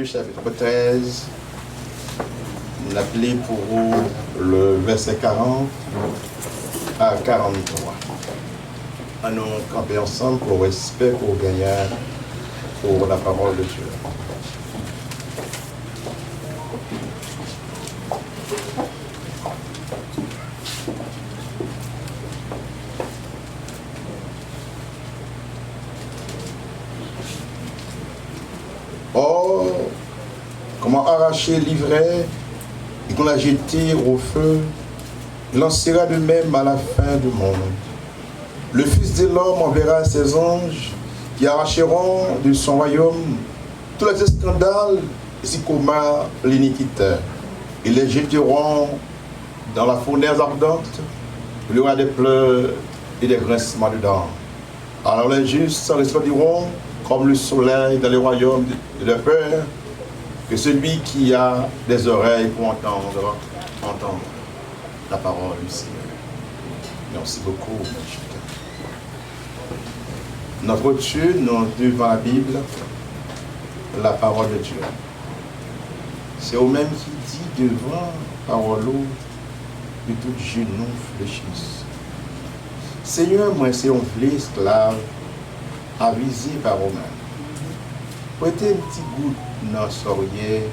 chapitre 13, l'appelé pour vous le verset 40 à 43. À nous camper ensemble pour respect, pour gagner pour la parole de Dieu. Or, comment arracher l'ivraie et qu'on l'a jeté au feu, il en sera de même à la fin du monde. Le Fils de l'homme enverra ses anges qui arracheront de son royaume tous les scandales et s'y combat l'iniquité. Ils les jeteront dans la fournaise ardente, il y aura des pleurs et des grincements de dents. Alors les justes resplendiront comme le soleil dans le royaume de leur Père, que celui qui a des oreilles pour entendre la parole du Seigneur. Merci beaucoup, mon cher. Notre Dieu, nous devant la Bible, la parole de Dieu. C'est au même qui dit devant la parole de tout genou fléchisse. Seigneur, moi, c'est un vrai esclave avisé par Romain. Prêtez un petit goût dans sourier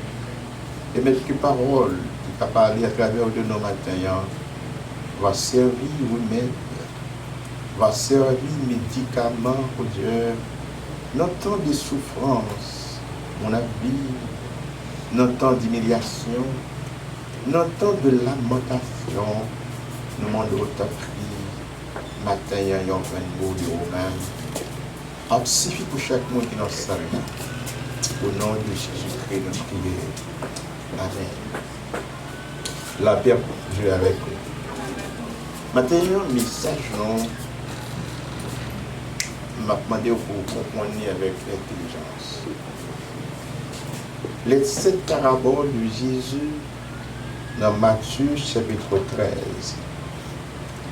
et mettre que parole qui a parlé à travers de nos matins va servir remède, va servir médicament pour Dieu. Dans temps de souffrance, on a vu, dans temps d'humiliation, dans temps de lamentation, nous demandons ta prière, matin, il y a un mot de Romain. Suffit pour chaque monde qui est dans ce salle. Au nom de Jésus-Christ, nous prions. Amen. La paix pour Dieu avec vous. Maintenant, un message, m'a demandé pour comprendre avec l'intelligence. Les 7 paraboles de Jésus dans Matthieu chapitre 13.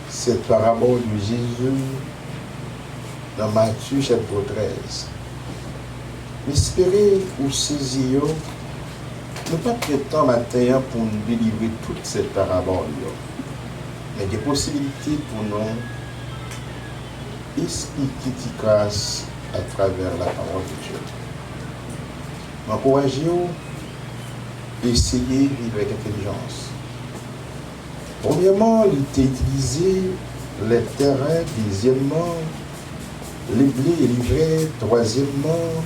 Cette parabole de Jésus dans Matthieu chapitre 13. Espérez ou saisir, ne pas prétendre matin pour nous délivrer toute cette parabole. Mais des possibilités pour nous expliquer grâce à travers la parole de Dieu. M'encouragez-vous à essayer de vivre avec intelligence. Premièrement, il était utilisé les terrains, deuxièmement, les blés et l'ivraie, troisièmement,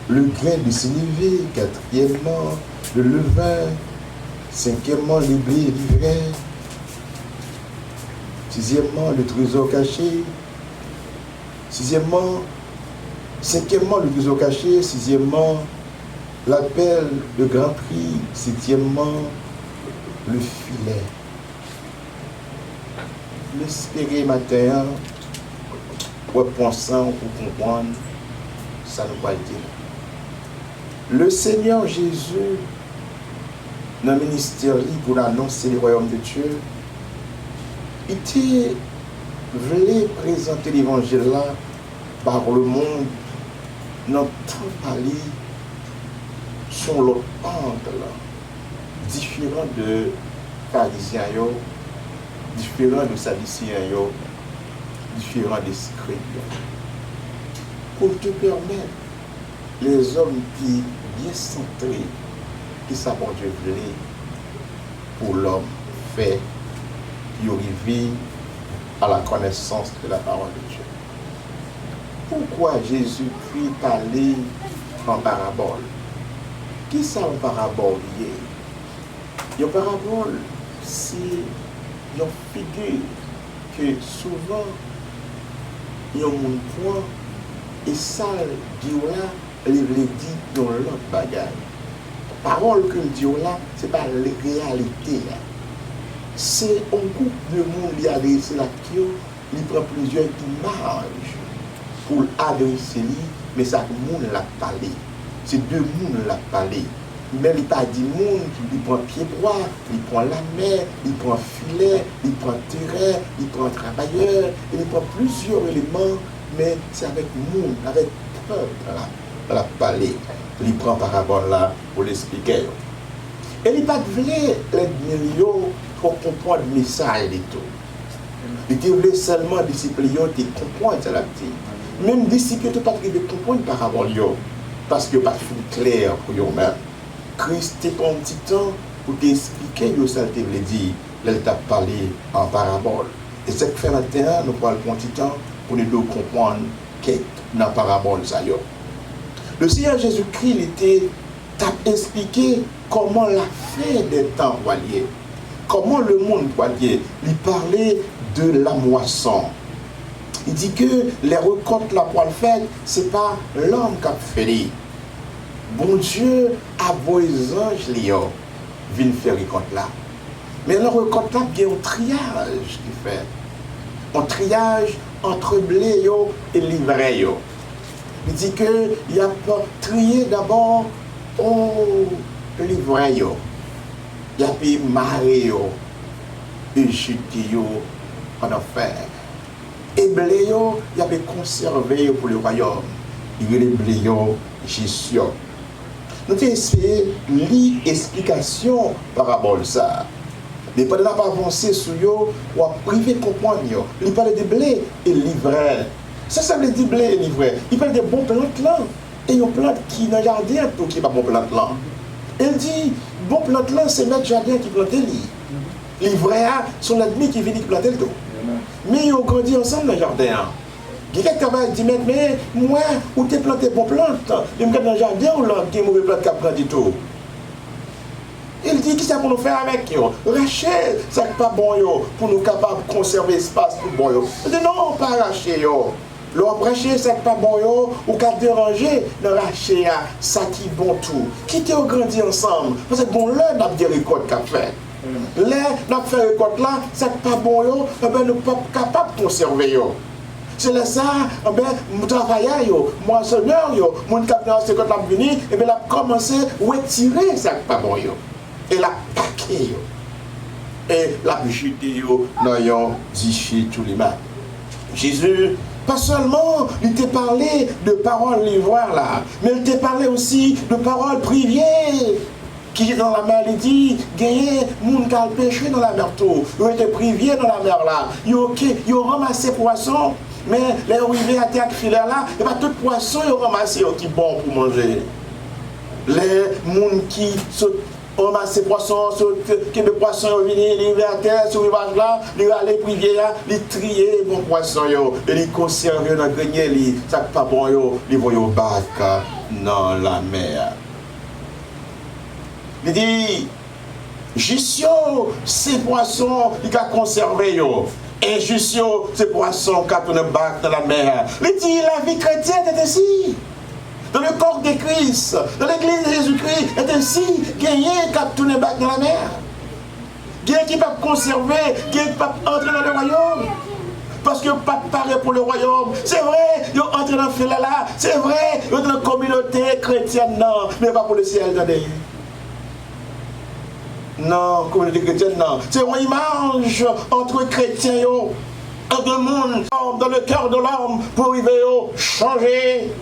le grain de sénévé, quatrièmement, le levain, cinquièmement, les blés et l'ivraie, sixièmement, le trésor caché, cinquièmement, le trésor caché, sixièmement, l'appel de grand prix, septièmement, le filet. L'espérer matin, ou pensant ou comprendre, ça nous va dire. Le Seigneur Jésus, dans le ministère pour annoncer le royaume de Dieu, il voulait présenter l'évangile là par le monde, dans tout parler sur l'autre angle là, différent de pharisiens, différent de sadducéens, différent des scribes. Pour te permettre, les hommes qui bien centrés, qui savent Dieu voulait pour l'homme fait, qui arrivé à la connaissance de la parole de Dieu. Pourquoi Jésus puis parler en parabole? Qui ça en parabole? Une parabole, c'est une figure que souvent, il y a un point, et ça, dit là, il veut dire dans l'autre bagage. Parole que dit là, ce n'est pas la réalité. C'est un groupe de monde qui a adressé la question, il prend plusieurs images pour adresser lui, mais ça, le monde l'a parlé. C'est deux mondes l'a parlé. Mais il pas dit monde, il prend pied droit, il prend la mer, il prend filet, il prend terrain, il prend travailleur, il prend plusieurs éléments, mais c'est avec monde, avec peuple la parler. Il prend parabole là pour l'expliquer. Et il pas voulait les millions pour comprendre le message et tout. Il voulait seulement disciples qui comprennent ça la petite. Même disciples ne pas comprendre parabole parce que pas clair pour eux-mêmes. Christ prend un petit temps pour t'expliquer ce qu'il veut dire. Il t'a parlé en parabole. Et ce que fait maintenant, nous prenons un petit temps pour nous comprendre qu'est dans la parabole. Le Seigneur Jésus-Christ t'a expliqué comment la fin des temps va lier. Comment le monde va lier. Il parlait de la moisson. Il dit que les récoltes la poêle faite, ce n'est pas l'homme qui a fait. Bon Dieu a beau les anges viennent faire récolte là. Mais le récolte là, il y a un triage qui fait. Un triage entre blé et l'ivraie. Il dit qu'il y a pas trié d'abord au l'ivraie. Il y a puis maré et jeté en enfer. Et blé, il y a conservé pour le royaume. Il y a les blé, Jésus. Nous avons essayé l'explication par rapport à ça. Mais pas de pas avancer sur eux ou à priver comprendre. Il parle de blé et l'ivraie. Ça veut dire blé et l'ivraie. Il parle de bons plantes là. Et une plante qui dans le jardin tout qui n'est pas bon plante là. Il dit, bon plante là, c'est notre jardin qui plante lui. L'ivraie, son ennemi qui vient planter le tout. Mais ils ont grandi ensemble dans le jardin. Quelqu'un qui va dire, mais moi, où tu as planté bon plante, je me dans le jardin ou là, tu as mauvais plante qui a planté tout. Il dit, qui ça pour nous faire avec eux? Racher, ça n'est pas bon pour nous capables de conserver l'espace pour bon. Il dit, non, pas racher. L'on racher, ça n'est pas bon ou qu'à déranger, le racher, ça qui est bon tout. Qui t'ont grandi ensemble? Parce que bon, là, on a des récoltes qu'a fait. Là, on a fait récolte là, ça n'est pas bon, nous ne sommes pas capables de conserver. C'est là ça, mon travailleur, mon enseigneur, mon capitaine de sécurité est venu, et bien il a commencé à retirer ça pas bon. Et la paquet. Et la jeté dans un déchet tous les matins. Jésus, pas seulement il t'a parlé de paroles l'ivoire là, mais il t'a parlé aussi de paroles privées. Qui est dans la mer, il dit, gagné, moun qui a pêché dans la mer tout. Ils ont été privés dans la mer là. Ils ont ramassé poissons. Mais les arrivés à terre qui là, et pas tout poisson ils ont ramassé qui bon pour manger. Les gens qui sont on ramasse ces poissons, qui de poissons venir, ils viennent à terre, sur le rivage là, ils vont aller prier là, ils trier bon poisson, et ils conserver dans le grenier, ça pas bon, ils vont au bac dans la mer. Il dit, Justio, ces poissons, ils ont conservé. Et Justio, ces poissons, qui ont tourné bac dans la mer. Il dit, la vie chrétienne est ainsi. Dans le corps de Christ, dans l'église de Jésus-Christ, est ainsi. Gagné qui a tourné bac dans la mer. Gagné qui peut conserver, gagné qui peut entrer dans le royaume. Parce que pas paré pour le royaume. C'est vrai, ils ont entré dans le fil là. C'est vrai, ils ont dans la communauté chrétienne, non. Mais pas pour le ciel, attendez. Non, communauté chrétienne, non. C'est une image entre chrétiens, entre le monde, dans le cœur de l'homme, pour arriver à changer.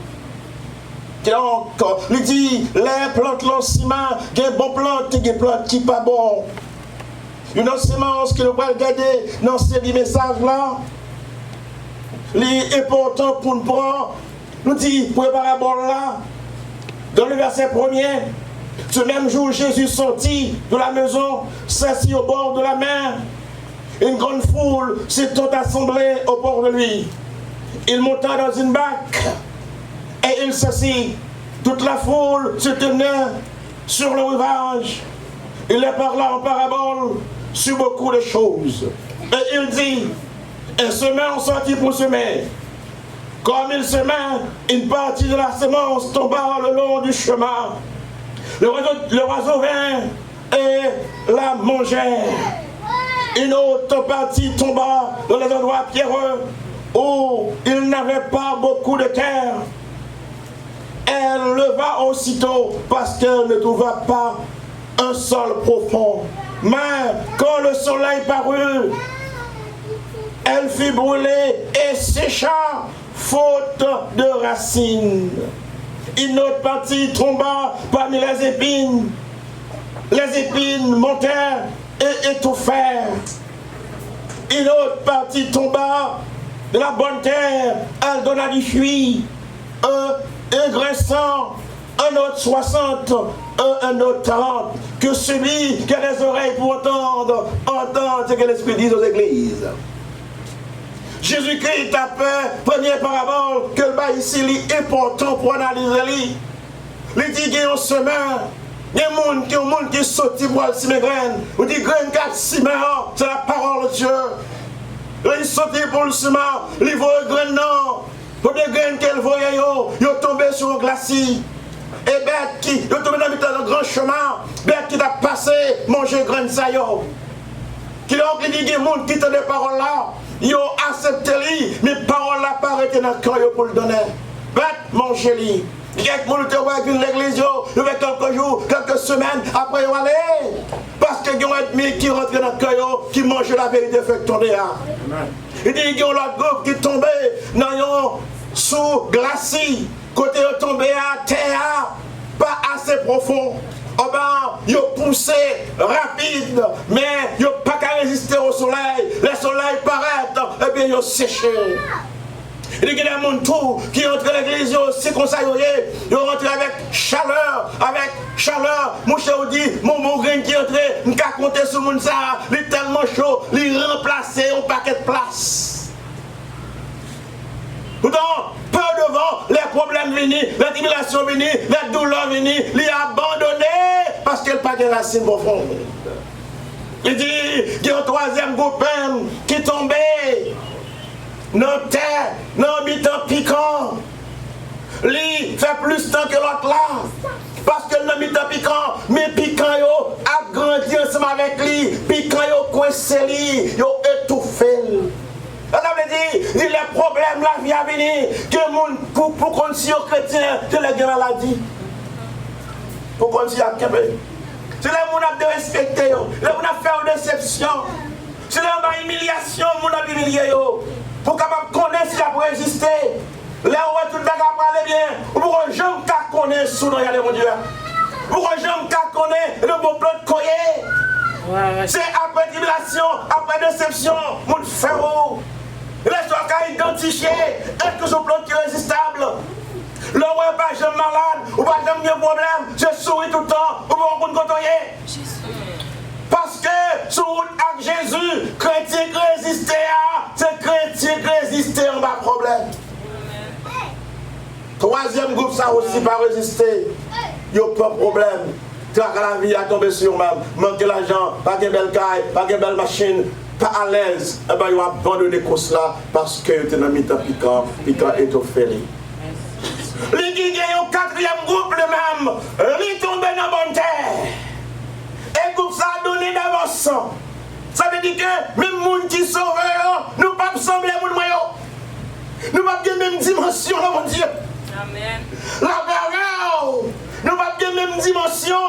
Donc, il dit, les plantes, l'enciment, il y a des bonnes plantes, il y a des plantes qui ne sont pas bonnes. Une semence que nous allons regarder dans ces messages-là, l'important pour nous prendre, nous dit, préparez là, dans le verset 1er, ce même jour, Jésus sortit de la maison, s'assit au bord de la mer. Une grande foule s'étant assemblée au bord de lui. Il monta dans une barque et il s'assit. Toute la foule se tenait sur le rivage. Il leur parla en parabole sur beaucoup de choses. Et il dit, un semeur sortit pour semer. Comme il semait, une partie de la semence tomba le long du chemin. Le oiseau vint et la mangeait. Une autre partie tomba dans les endroits pierreux où il n'avait pas beaucoup de terre. Elle leva aussitôt parce qu'elle ne trouva pas un sol profond. Mais quand le soleil parut, elle fut brûlée et sécha faute de racines. Une autre partie tomba parmi les épines. Les épines montèrent et étouffèrent. Une autre partie tomba de la bonne terre. Elle donna du fruit. Un graissant, un autre 60, un autre 40. Que celui qui a les oreilles pour entendre ce que l'Esprit dit aux églises. Jésus-Christ a fait première parabole que le bas ici est important pour analyser. Il dit qu'il y a un semeur, il y a un monde qui saute pour aller semer graines. On dit graines 4 semer, c'est la parole de Dieu. Il saute pour le semer, il voit les graines non. Pour les graines qu'elle voyait, ils sont tombés sur un glacis. Et bête qui, ils sont tombés dans un grand chemin, bête qui a passé, manger graines ça yo. Qui donc il dit qu'il y a des gens qui ont des paroles là. Ils ont accepté lui, mais paroles là pas arrêté dans le cœur pour le donner. Bête, manger lui. Il y a des gens qui ont l'église, ils ont quelques jours, quelques semaines, après ils vont aller. Parce qu'il y a des gens qui rentrent dans le cœur, qui mangent la vérité fait tomber. Il dit qu'il y a l'autre groupe qui est tombé dans un sous glacis, côté de tomber à terre, pas assez profond. Oh ben, ils ont poussé rapide, mais ils n'ont pas qu'à résister au soleil. Le soleil paraît, et bien ils ont séché. Il y a des gens qui entrent dans l'église, c'est comme ça, ils rentrent avec chaleur. Mon cher dit, mon grain qui entre, je ne peux compter sur mon ça, il est tellement chaud, il est remplacé au paquet de place. Pourtant, peu devant, les problèmes viennent, les tribulations viennent, les douleurs viennent, il est abandonné parce qu'il n'a pas de racines profondes. Il dit qu'il y a un troisième groupe qui est tombé dans terre, dans un bitan piquant. Lui fait plus de temps que l'autre là. Parce que le bitan piquant, mais piquant yo a grandi ensemble avec lui. Piquant yo coincé lui, yo étouffé. Ça veut dire, les problèmes la vie à venir, que le monde pour qu'on soit chrétien, que les gens maladie. Pour qu'on soit chrétien. Si les gens ont de respecter, les gens ont fait une déception. Si les gens ont humiliation, les gens ont humilié. Pour capable connaître si ça peut résister. Là où tout le monde va aller bien. Pour que les gens connaissent sous le mon Dieu. Pour que les gens connaissent le bon plan de coyer. C'est après tribulation, après déception, mon frère. Les gens qui identifié, est-ce que ce plan qui est résistable? Le repas, je suis malade, ou pas de problème, je souris tout le temps, ou pas de côtoyer. Parce que sur route avec Jésus, chrétien qui résiste, c'est chrétien qui résiste, on n'a pas de problème. Troisième groupe, ça aussi pas résister. Il n'y a pas de problème. Traque la vie à tomber sur même. Manquer l'argent, pas de belle caille, pas de belle machine, pas à l'aise. Eh bien, il va abandonner comme cela parce que tu as mis ta piquant est offert. Les qui gagnent au quatrième groupe, le même, ils tombent dans la bonne terre. Et groupe ça a donné d'avance. Ça veut dire que même les gens qui sont sauvés, nous ne pouvons pas sembler à nous. Nous ne pouvons pas la même dimension, mon Dieu. Amen. La période, nous ne pouvons pas la même dimension.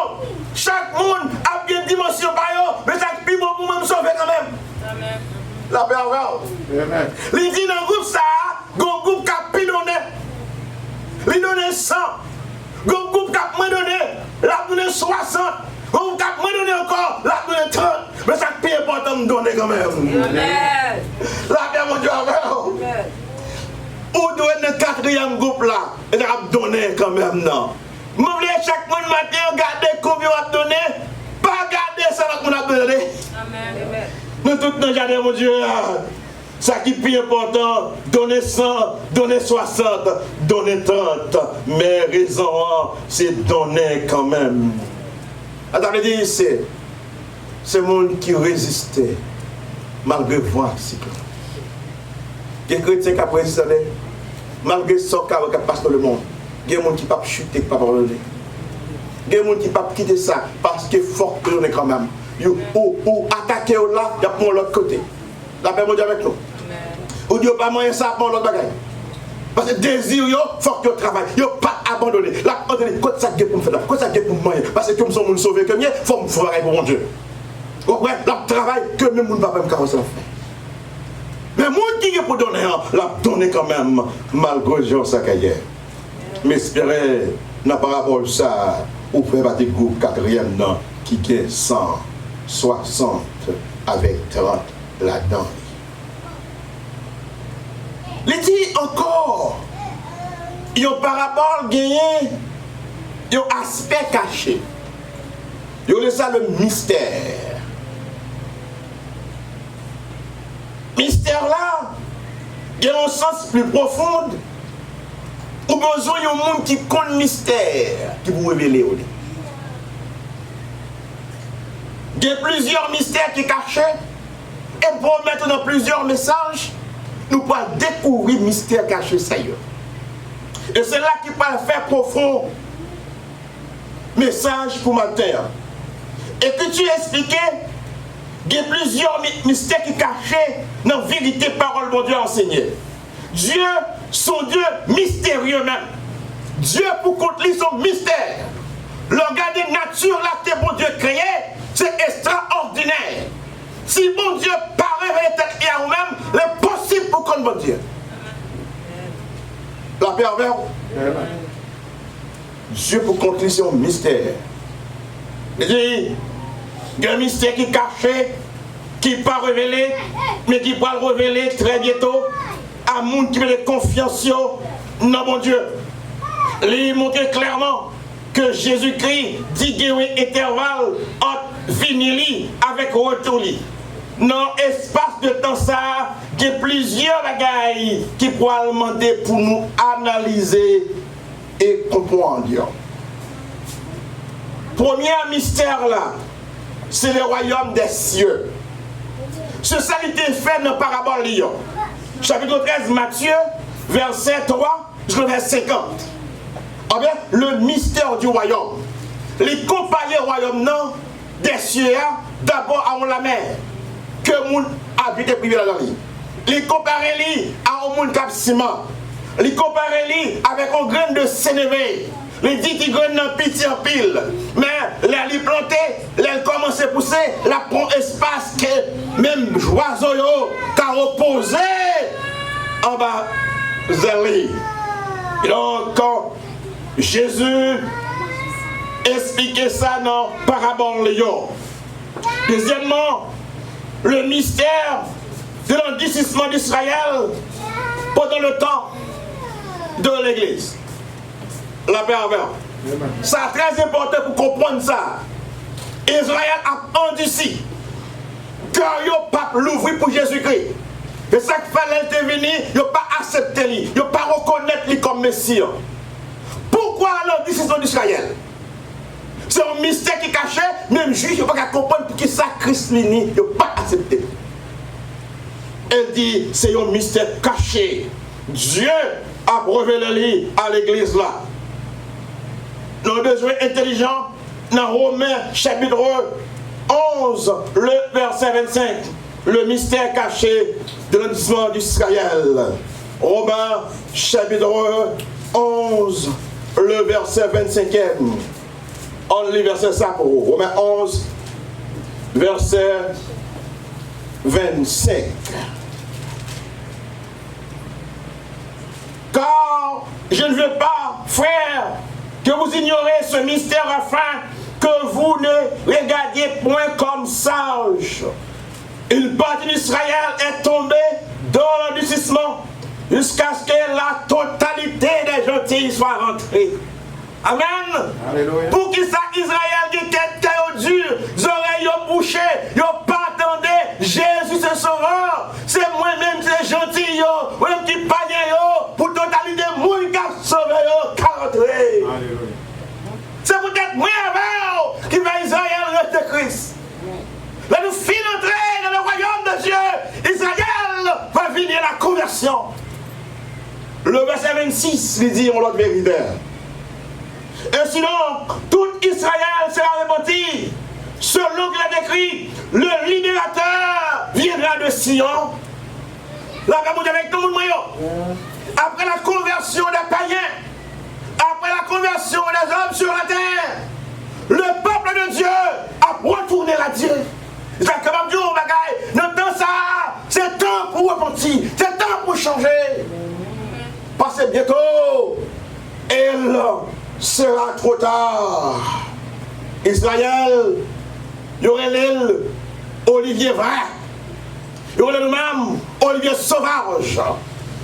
Chaque monde a une dimension par eux, mais chaque people pour même sauver quand même. Amen. La période. Amen. Il dit dans le groupe ça, le groupe qui a pidonné. Il donne 100. Le groupe qui a donné, la donné 60. Le groupe qui a donné encore, la donné 30. Mais chaque pays est important de donner quand même. Amen. La paix, mon Dieu, amen. Ou doit être le quatrième groupe là, et il a donné quand même, non. Vous voulez chaque monde matin regarder combien on a donné, pas regarder ça qu'on a donné. Amen. Nous tous dans le jardin, mon Dieu, ça qui est plus important, donner 100, donner 60, donner 30. Mais raison, c'est donner quand même. Attendez, dire c'est le monde qui résistait malgré le vent cyclone. Il y a des chrétiens qui ont résisté malgré ce qui passe dans le monde. Il y a des gens qui ne peuvent pas chuter, qui ne peuvent pas parler. Il y a des gens qui ne peuvent pas quitter ça parce qu'il faut fort que l'on est quand même. Ou attaquer là, il y a pour l'autre côté. La paix, mon Dieu, avec nous. Ou Dieu pas moyen ça pour l'autre bagaille. Parce que désir, il faut que tu travailles. Il ne faut pas abandonner. Là, quand ça pour me faire, quand ça pour me moyen. Parce que comme son monde sauvé que mieux, il faut me faire pour mon Dieu. Ouais, là, travail que même mon papa me carrosse la fait. Mais moi qui est pour donner, l'a donné quand même, malgré Jean Sakayer. Mais espérez, n'a pas rapport à ça, ou faire battre le groupe quatrième, non, qui est 100, 60 avec 30 là-dedans. Il dit encore, il y a parabole gagné, il y a aspect caché. Il y a ça le mystère. Mystère là, il y a un sens plus profond. Ou besoin d'un monde qui connaît le mystère, qui vous révèle. Il y a plusieurs mystères qui sont cachés. Et pour mettre dans plusieurs messages, nous pouvons découvrir le mystère caché. Ça y est. Et c'est là qu'il peut faire profond message pour matin. Et que tu expliquais, il y a plusieurs mystères qui sont cachés dans la vérité parole de Dieu enseignée. Dieu, son Dieu mystérieux même. Dieu pour contre lui son mystère. Le regard de nature là que bon Dieu créé, c'est extraordinaire. Si bon Dieu paraît révéler à vous-même, c'est possible pour qu'on bon Dieu. La pervers. Dieu pour contre lui son mystère. Il dit, il y a un mystère qui est caché, qui n'est pas révélé, mais qui va le révéler très bientôt. À monde qui met de confiance non mon Dieu. Il montre clairement que Jésus-Christ dit qu'il y a un intervalle entre vinili avec retour. Dans l'espace de temps ça, il y a plusieurs bagailles qui pourraient demander pour nous analyser et comprendre. Premier mystère là, c'est le royaume des cieux. Ce ça a été fait dans la parabole Lyon. Chapitre 13, Matthieu, verset 3 jusqu'au verset 50. Ah bien, le mystère du royaume. Les comparer au royaume non, des cieux, d'abord avant la mer, que moun habite privé dans la vie. Les comparer à un monde cap ciment. Les comparer avec un grain de sénévé. Les dit qui grain dans pitié en pile. Mais les planter, les commencent à pousser, la prend espace que même oiseau qu'a reposé en bas zéli. Et donc quand Jésus expliquait ça dans parabole Léon. Deuxièmement, le mystère de l'endurcissement d'Israël pendant le temps de l'Église. La paix avec. C'est très important pour comprendre ça. Israël a endurci. Car il n'a pas l'ouvrir pour Jésus-Christ. Et ça qui fallait te venir, il n'a pas accepté lui. Il n'a pas reconnaître lui comme Messie. Pourquoi alors décision d'Israël? C'est un mystère qui est caché, même juge, il n'a pas comprendre pour qui ça Christ lui il n'a pas accepté. Elle dit, c'est un mystère caché. Dieu a révélé à l'église là. Nous avons besoin intelligent dans Romains chapitre 11, le verset 25. Le mystère caché de l'endurcissement d'Israël. Romains chapitre 11, le verset 25e. On lit verset ça pour vous. Romains 11, verset 25. Car je ne veux pas, frère, que vous ignorez ce mystère afin que vous ne regardiez point comme sage. Une partie d'Israël est tombée dans l'endurcissement jusqu'à ce que la totalité des gentils soit rentrée. Amen. Alléluia. Pour qui ça Israël qui était dur, les oreilles bouchées, ils pas attendu Jésus se sauveur. C'est moi-même qui suis gentil, moi-même qui païen, pour totalité moun qui a sauvé, qui a rentré. C'est peut-être moi avec qui va Israël rester Christ. Là nous finissons d'entrer dans le royaume de Dieu. Israël va venir la conversion. Le verset 26 lui dit, on l'autre vérité. Ainsi donc, tout Israël sera repenti. Selon qu'il a décrit, le libérateur viendra de Sion. Là, vous avec tout le monde. Après la conversion des païens, après la conversion des hommes sur la terre, le peuple de Dieu a retourné à Dieu. C'est comme Dieu, dans ça, c'est temps pour repentir, c'est temps pour changer. Parce que bientôt, elle sera trop tard. Israël, il y aurait l'île Olivier vrai. Il y aurait nous-mêmes Olivier sauvage.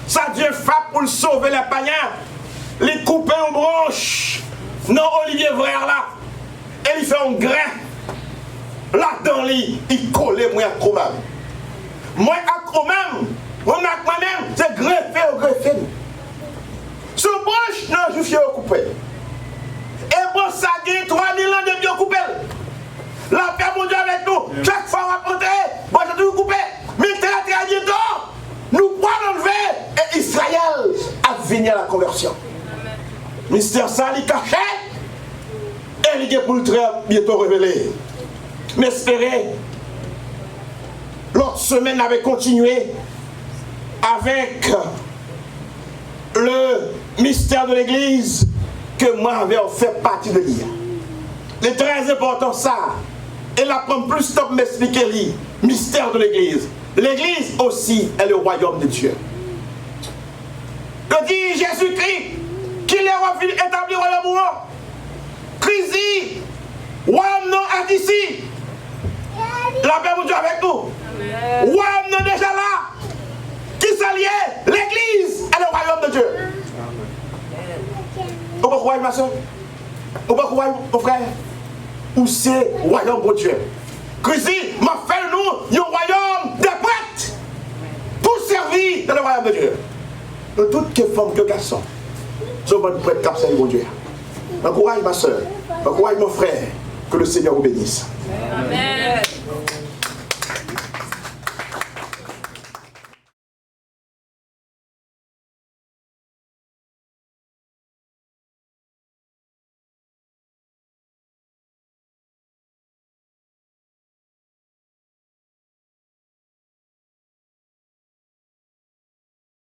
Ça Dieu frappe pour le sauver les païens, les couper aux branches. Non, Olivier vrai là. Et il fait un grain. Là dans lui, il colle moi à moi-même. Moi à moi-même, c'est greffé au greffé. Sous branche, non, je suis coupé. Et bon, ça gagne 3000 ans de bien coupé. La paix mon Dieu avec nous. Chaque fois on va monter, bon, je dois couper. Mais très bientôt, nous pouvons l'enlever. Et Israël a venu à la conversion. Mystère ça, il caché. Et il est pour le très bientôt révélé. Mais espérez, l'autre semaine avait continué avec le mystère de l'église que moi j'avais fait partie de lui. C'est très important ça. Et là, prendre plus de temps pour m'expliquer le mystère de l'église. L'église aussi est le royaume de Dieu. Que dit Jésus-Christ qu'il est établi au royaume monde. Christ dit, royaume non est ici. La paix de Dieu avec nous. Royaume non déjà là. Qui s'allie? L'église est le royaume de Dieu. Vous pouvez croire, ma soeur? Vous pouvez croire, mon frère? Où c'est le royaume de Dieu? Christ dit, m'a fait nous un royaume des prêtres pour servir dans le royaume de Dieu. De toutes les femmes que garçons, sont bonnes prêtres qui servent Dieu. Encourage ma soeur, encourage mon frère, que le Seigneur vous bénisse. Amen.